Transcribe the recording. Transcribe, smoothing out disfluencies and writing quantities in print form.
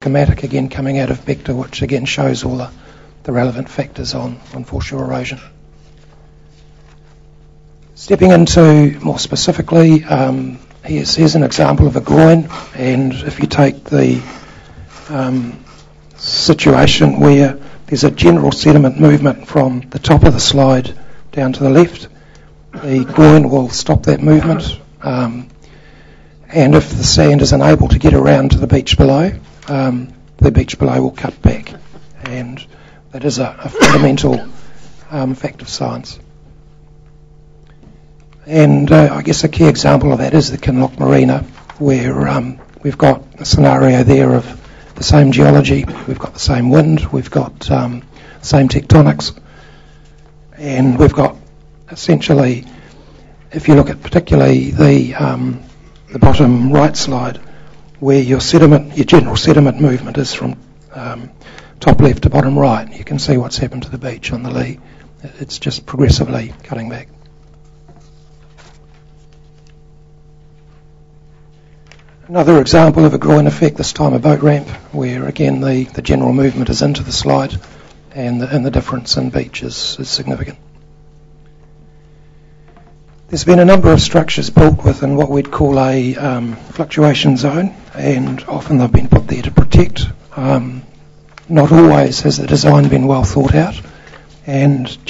schematic again coming out of Vector, which again shows all the relevant factors on foreshore erosion. Stepping into more specifically, here's an example of a groin, and if you take the situation where there's a general sediment movement from the top of the slide down to the left, the groin will stop that movement, and if the sand is unable to get around to the beach below, the beach below will cut back, and that is a fundamental fact of science. And I guess a key example of that is the Kinloch Marina, where we've got a scenario there of the same geology, we've got the same wind, we've got same tectonics, and we've got essentially, if you look at particularly the bottom right slide, where your general sediment movement is from top left to bottom right, you can see what's happened to the beach on the lee. It's just progressively cutting back. Another example of a groin effect, this time a boat ramp, where again the general movement is into the slide, and the difference in beach is significant. There's been a number of structures built within what we'd call a fluctuation zone, and often they've been put there to protect. Not always has the design been well thought out, and